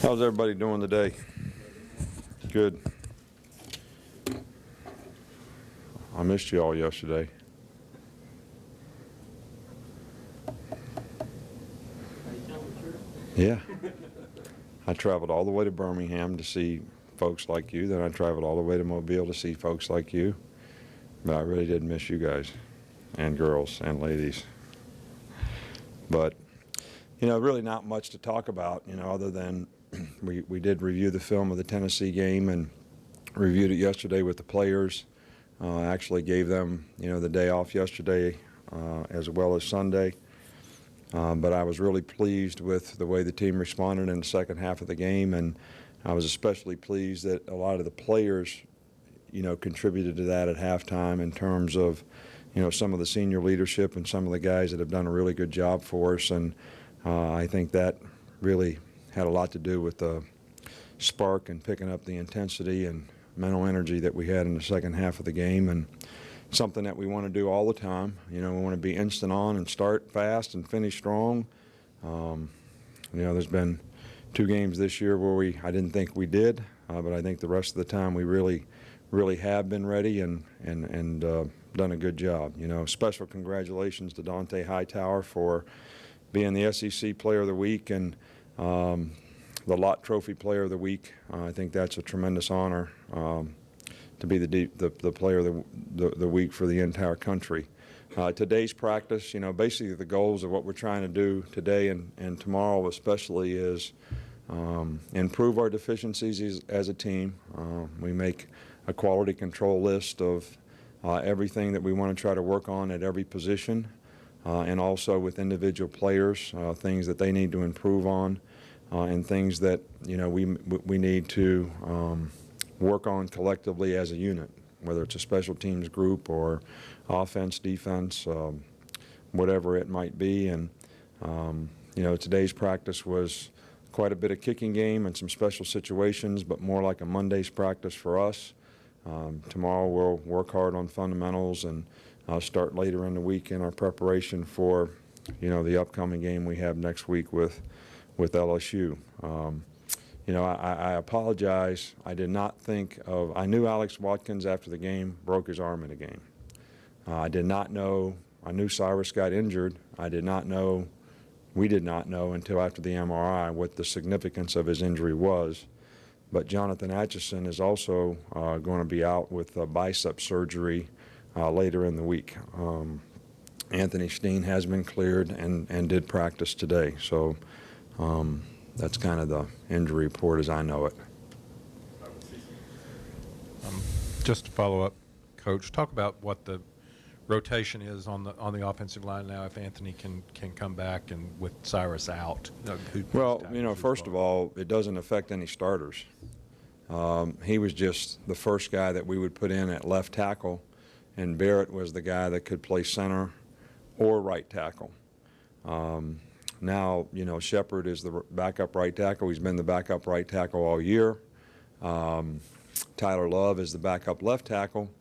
How's everybody doing today? Good. I missed you all yesterday. Yeah. I traveled all the way to Birmingham to see folks like you. Then I traveled all the way to Mobile to see folks like you. But I really did miss you guys and girls and ladies. But, you know, really not much to talk about, you know, other than we did review the film of the Tennessee game and reviewed it yesterday with the players. Actually gave them, you know, the day off yesterday as well as Sunday. But I was really pleased with the way the team responded in the second half of the game, and I was especially pleased that a lot of the players, you know, contributed to that at halftime in terms of, you know, some of the senior leadership and some of the guys that have done a really good job for us. And I think that really had a lot to do with the spark and picking up the intensity and mental energy that we had in the second half of the game, and something that we want to do all the time. You know, we want to be instant on and start fast and finish strong. You know, there's been 2 games this year where I didn't think we did, but I think the rest of the time we really have been ready and done a good job. You know, special congratulations to Dante Hightower for being the SEC Player of the Week and the Lott Trophy Player of the Week. I think that's a tremendous honor to be the Player of the Week for the entire country. Today's practice, you know, basically the goals of what we're trying to do today and tomorrow especially is improve our deficiencies as a team. We make a quality control list of everything that we want to try to work on at every position, and also with individual players, things that they need to improve on, and things that, you know, we need to work on collectively as a unit, whether it's a special teams group or offense, defense, whatever it might be. And you know, today's practice was quite a bit of kicking game and some special situations, but more like a Monday's practice for us. Tomorrow we'll work hard on fundamentals and start later in the week in our preparation for, you know, the upcoming game we have next week with LSU. You know, I apologize. I did not think of – I knew Alex Watkins after the game broke his arm in the game. I did not know – I knew Cyrus got injured. I did not know – we did not know until after the MRI what the significance of his injury was. But Jonathan Atchison is also going to be out with bicep surgery later in the week. Anthony Steen has been cleared and did practice today. So that's kind of the injury report as I know it. Just to follow up, Coach, talk about what the rotation is on the offensive line now if Anthony can come back and with Cyrus out. Well, you know, first of all, it doesn't affect any starters. He was just the first guy that we would put in at left tackle, and Barrett was the guy that could play center or right tackle. Now, you know, Shepard is the backup right tackle. He's been the backup right tackle all year. Tyler Love is the backup left tackle.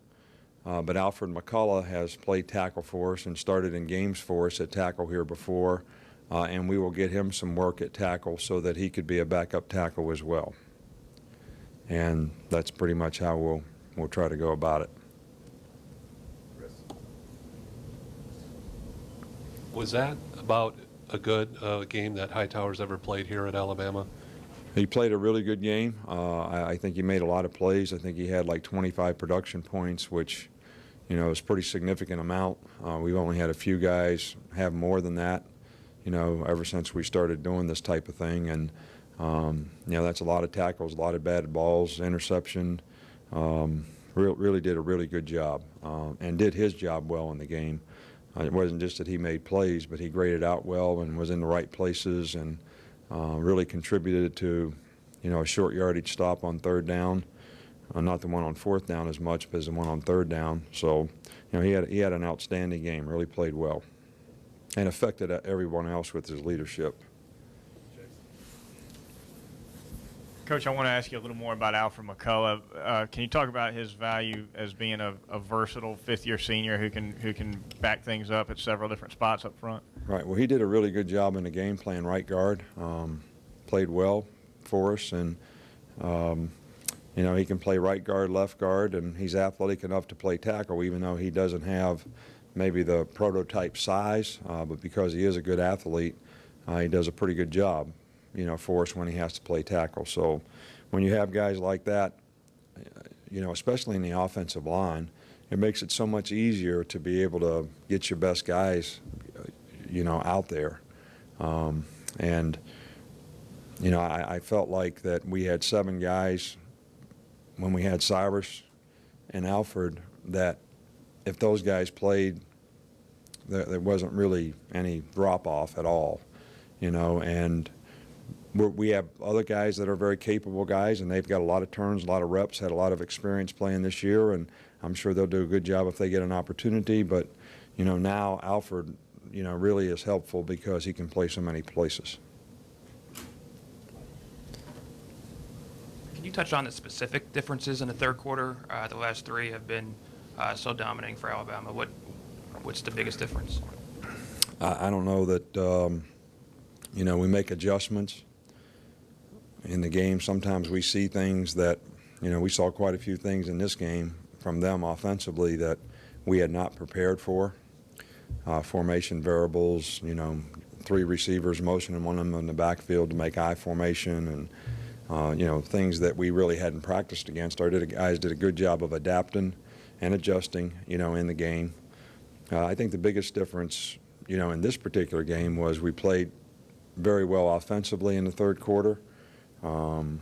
But Alfred McCullough has played tackle for us and started in games for us at tackle here before. And we will get him some work at tackle so that he could be a backup tackle as well. And that's pretty much how we'll try to go about it. Was that about a good game that Hightower's ever played here at Alabama? He played a really good game. I think he made a lot of plays. I think he had like 25 production points, which, you know, is a pretty significant amount. We've only had a few guys have more than that, you know, ever since we started doing this type of thing. And, you know, that's a lot of tackles, a lot of batted balls, interception. Really did a really good job and did his job well in the game. It wasn't just that he made plays, but he graded out well and was in the right places and really contributed to, you know, a short yardage stop on third down. Not the one on fourth down as much, but as the one on third down. So, you know, he had an outstanding game, really played well, and affected everyone else with his leadership. Coach, I want to ask you a little more about Alfred McCullough. Can you talk about his value as being a versatile fifth-year senior who can back things up at several different spots up front? Right. Well, he did a really good job in the game playing right guard. Played well, for us, and you know, he can play right guard, left guard, and he's athletic enough to play tackle, even though he doesn't have maybe the prototype size, but because he is a good athlete, he does a pretty good job, you know, for us when he has to play tackle. So when you have guys like that, you know, especially in the offensive line, it makes it so much easier to be able to get your best guys, you know, out there. And, you know, I felt like that we had 7 guys when we had Cyrus and Alfred, that if those guys played, there wasn't really any drop-off at all, you know. And we have other guys that are very capable guys, and they've got a lot of turns, a lot of reps, had a lot of experience playing this year, and I'm sure they'll do a good job if they get an opportunity. But, you know, now Alfred, you know, really is helpful because he can play so many places. Can you touch on the specific differences in the third quarter? The last 3 have been so dominating for Alabama. What's the biggest difference? I don't know that, you know, we make adjustments in the game. Sometimes we see things that, you know, we saw quite a few things in this game from them offensively that we had not prepared for. Formation variables, you know, 3 receivers motioning one of them in the backfield to make I formation, and you know, things that we really hadn't practiced against. Our guys did a good job of adapting and adjusting, you know, in the game. I think the biggest difference, you know, in this particular game was we played very well offensively in the third quarter. And,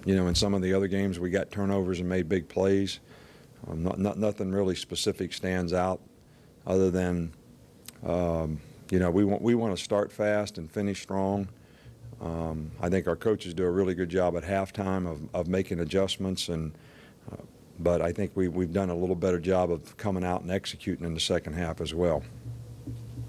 you know, in some of the other games we got turnovers and made big plays. Nothing really specific stands out other than, you know, we want to start fast and finish strong. I think our coaches do a really good job at halftime of making adjustments, and but I think we've done a little better job of coming out and executing in the second half as well.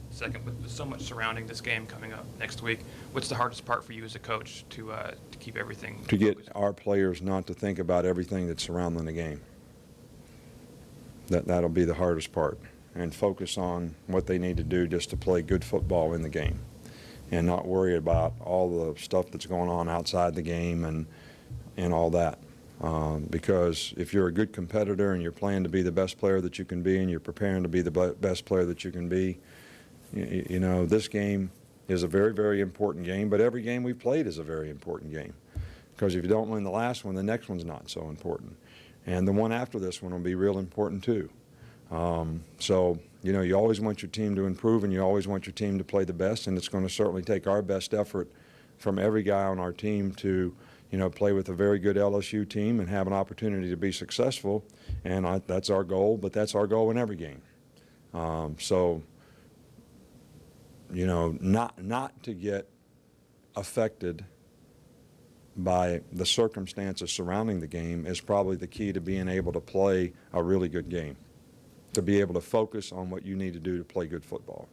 Second, with so much surrounding this game coming up next week, what's the hardest part for you as a coach to keep everything To get focused? our players not to think about everything that's surrounding the game. That'll be the hardest part, and focus on what they need to do just to play good football in the game, and not worry about all the stuff that's going on outside the game and all that. Because if you're a good competitor and you're playing to be the best player that you can be, and you're preparing to be the best player that you can be, you know, this game is a very, very important game, but every game we've played is a very important game. Because if you don't win the last one, the next one's not so important. And the one after this one will be real important too. So, you know, you always want your team to improve, and you always want your team to play the best, and it's going to certainly take our best effort from every guy on our team to, you know, play with a very good LSU team and have an opportunity to be successful. And that's our goal, but that's our goal in every game. So, you know, not to get affected by the circumstances surrounding the game is probably the key to being able to play a really good game, to be able to focus on what you need to do to play good football.